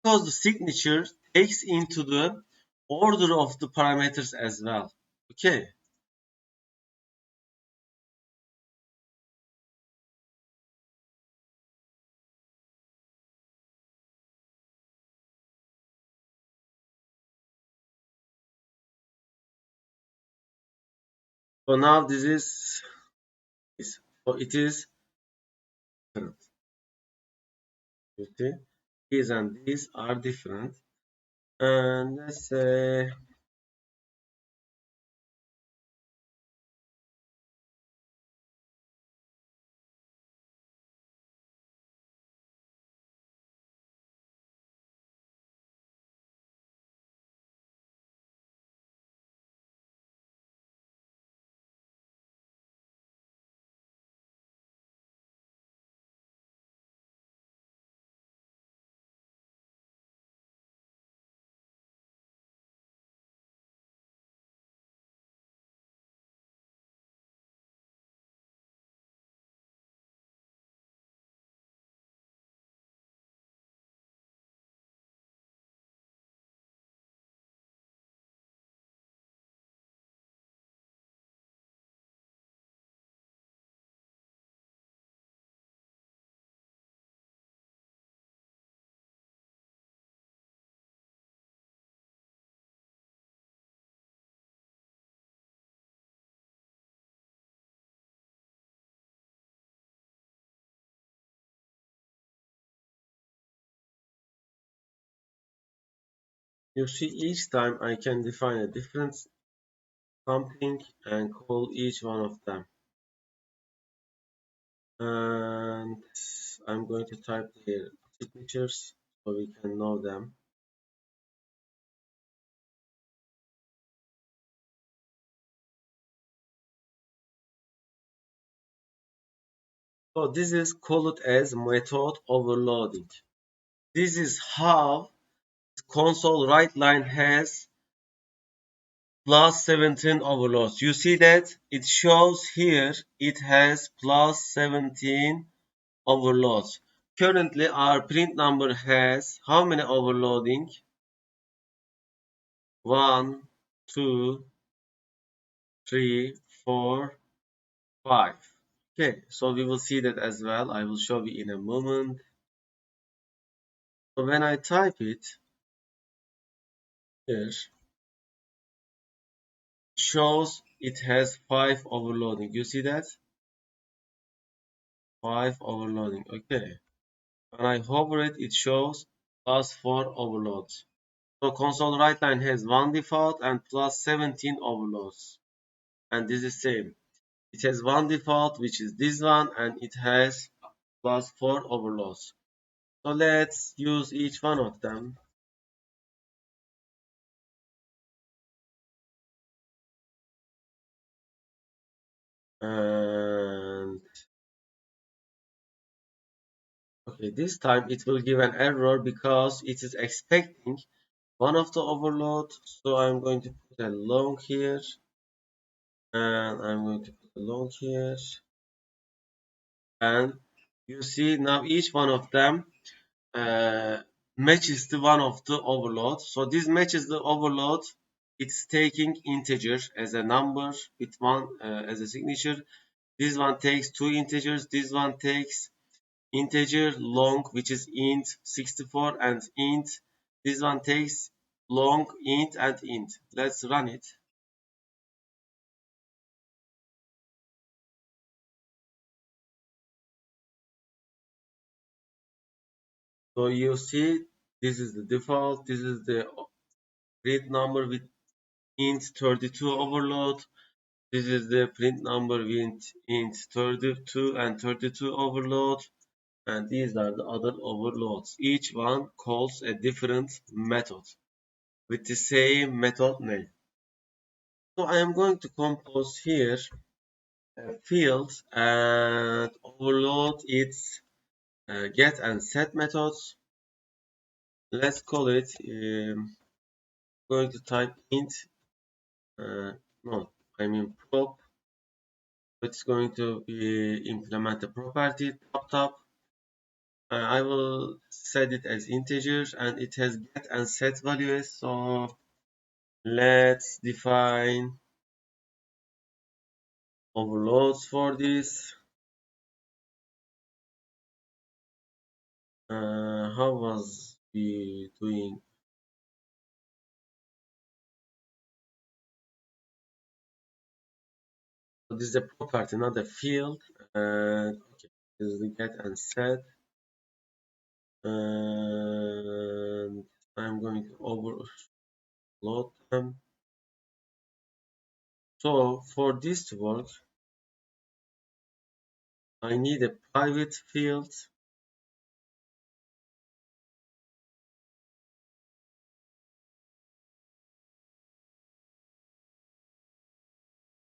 Because the signature takes into the order of the parameters as well. Okay. So now this is this. So it is different. You see, these and these are different. And let's say you see each time I can define a difference. something and call each one of them. And I'm going to type their signatures so we can know them. So this is called as method overloading. This is how Console.ReadLine has plus 17 overloads. You see that it shows here it has plus 17 overloads. Currently our print number has how many overloading? 1, 2, 3, 4, 5. Okay, so we will see that as well. I will show you in a moment. So when I type it here, shows it has 5 overloading. You see that? 5 overloading. Okay. When I hover it, it shows plus 4 overloads. So Console.ReadLine has 1 default and plus 17 overloads. And this is same. It has 1 default, which is this one, and it has plus 4 overloads. So let's use each one of them. And okay, this time it will give an error because it is expecting one of the overload. So I'm going to put a long here, and I'm going to put a long here, and you see now each one of them matches the one of the overload. So this matches the overload. It's taking integer as a number with one as a signature. This one takes two integers. This one takes integer long, which is int 64 and int. This one takes long, int and int. Let's run it. So you see this is the default. This is the read number with int 32 overload. This is the print number with int 32 and 32 overload. And these are the other overloads. Each one calls a different method with the same method name. So I am going to compose here a field and overload its get and set methods. Let's call it going to type int no, I mean prop. It's going to be implement a property top. I will set it as integers and it has get and set values. So let's define overloads for this. How was we doing? So this is a property, not a field. Okay, this is the get and set. And I'm going to overload them. So for this to work, I need a private field.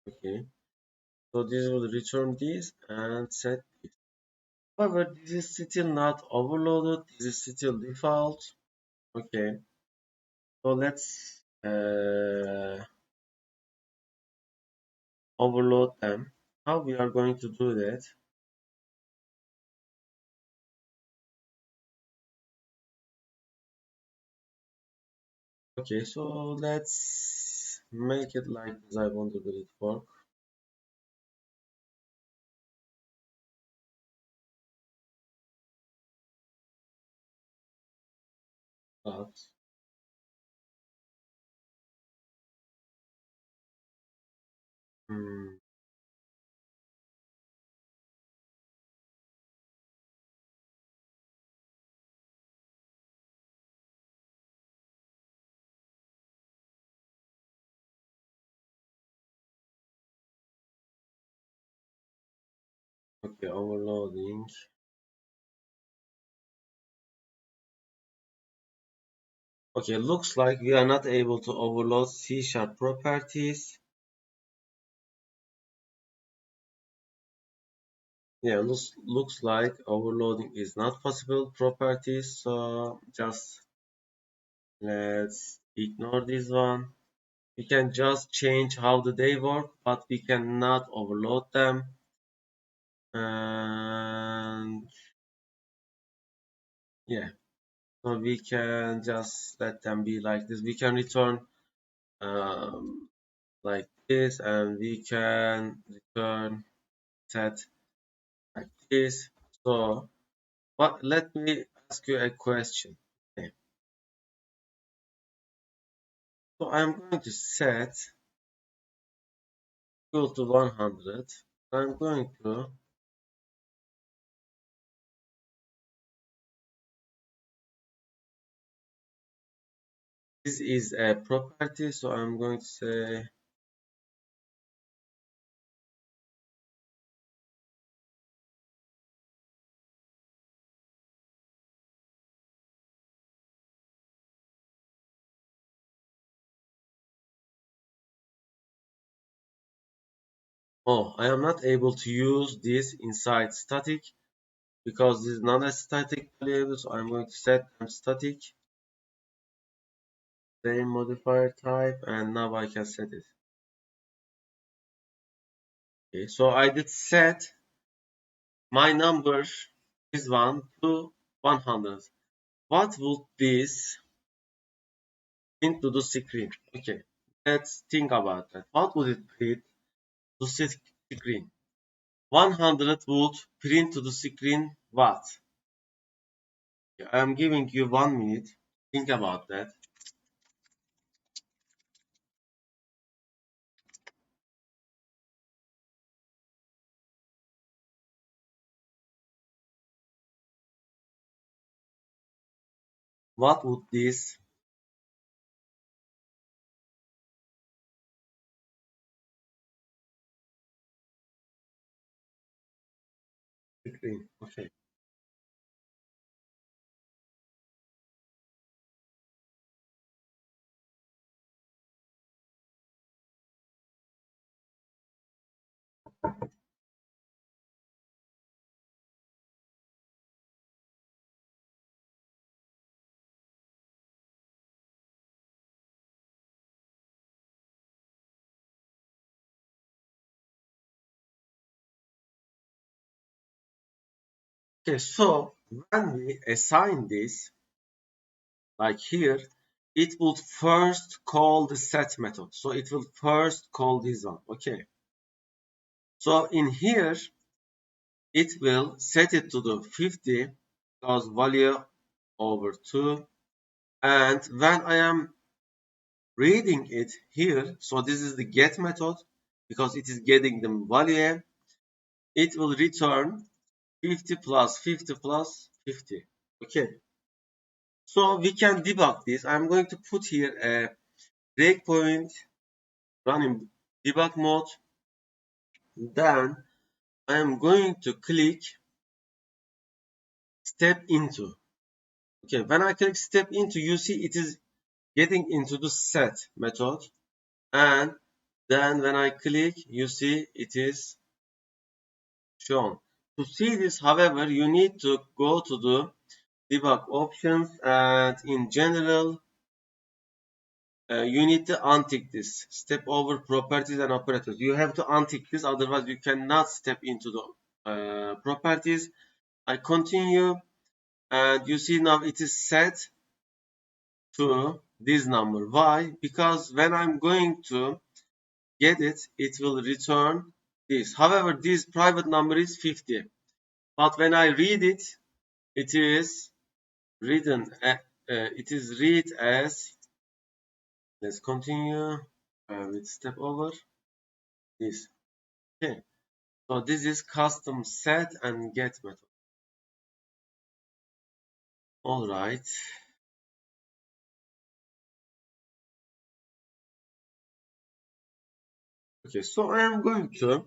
Okay, so this will return this and set this. However, this is still not overloaded. This is still default. Okay, so let's overload them. How we are going to do that? Okay, so let's make it like this. I want to do it for class. Hmm. Okay, overloading. Okay, looks like we are not able to overload C# properties. Yeah, looks like overloading is not possible properties, so just let's ignore this one. We can just change how they work, but we cannot overload them. And yeah, so we can just let them be like this. We can return like this, and we can return set like this. So what? Let me ask you a question. Okay. So I'm going to set equal to 100. I'm going to this is a property, so I'm going to say oh, I am not able to use this inside static because this is not a static variable, so I'm going to set them static, same modifier type, and now I can set it. Okay, so I did set my number, this one, to 100. What would this print to the screen? Okay, let's think about that. What would it print to screen? 100 would print to the screen what? I am giving you 1 minute. Think about that. What would this screen? Okay. Okay, so when we assign this, like here, it would first call the set method. So it will first call this one. Okay. So in here, it will set it to the 50 because value over 2. And when I am reading it here, so this is the get method because it is getting the value, it will return 50 plus 50 plus 50. Okay. So we can debug this. I'm going to put here a breakpoint running debug mode. Then I am going to click step into. Okay, when I click step into, you see it is getting into the set method. And then when I click, you see it is shown. To see this, however, you need to go to the debug options, and in general, you need to untick this. Step over properties and operators. You have to untick this, otherwise you cannot step into the properties. I continue, and you see now it is set to this number. Why? Because when I'm going to get it, it will return this. However, this private number is 50. But when I read it, it is written. It is read as. Let's continue with step over this. Okay. So this is custom set and get method. All right. Okay. So I am going to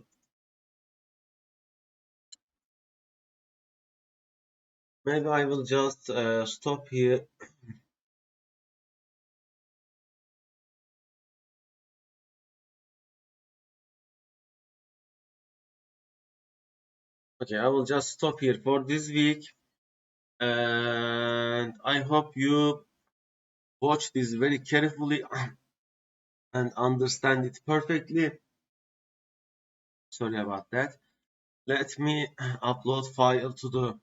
Maybe I will just stop here. Okay, I will just stop here for this week, and I hope you watch this very carefully and understand it perfectly. Sorry about that. Let me upload file to the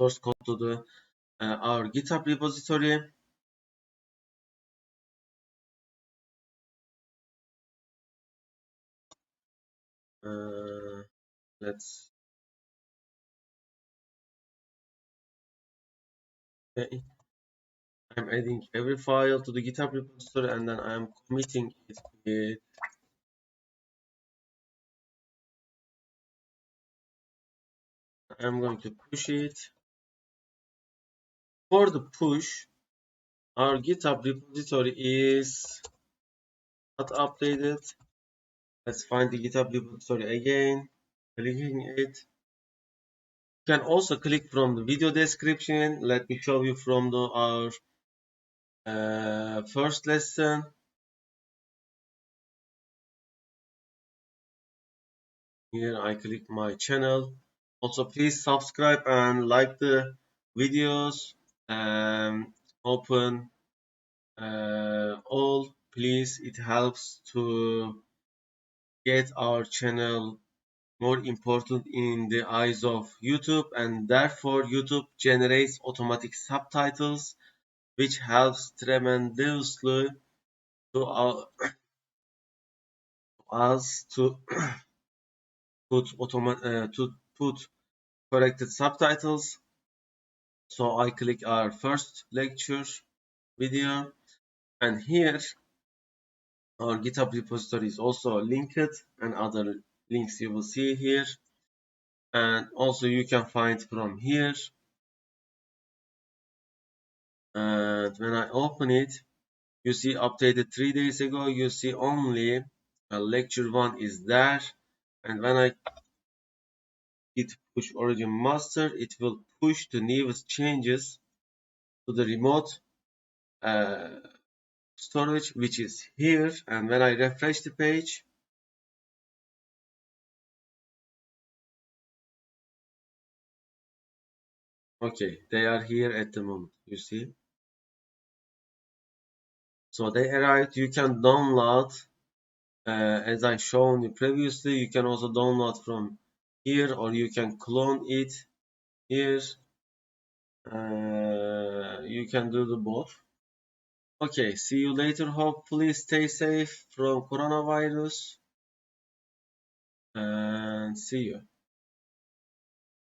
source code to the our GitHub repository. Let's okay. I'm adding every file to the GitHub repository and then I'm committing it with I'm going to push it. For the push, our GitHub repository is not updated. Let's find the GitHub repository again. Clicking it. You can also click from the video description. Let me show you from our first lesson. Here I click my channel. Also, please subscribe and like the videos. Open all, please. It helps to get our channel more important in the eyes of YouTube, and therefore YouTube generates automatic subtitles, which helps tremendously to us to put corrected subtitles. So I click our first lecture video, and here our GitHub repository is also linked, and other links you will see here. And also you can find from here. And when I open it, you see updated 3 days ago. You see only lecture 1 is there, and when I hit push origin master, it will push the newest changes to the remote uh, storage, which is here. And when I refresh the page, okay, they are here at the moment, you see. So they arrived. You can download, as I shown you previously. You can also download from here, or you can clone it here. You can do the both. Okay, see you later. Hopefully stay safe from coronavirus, and see you.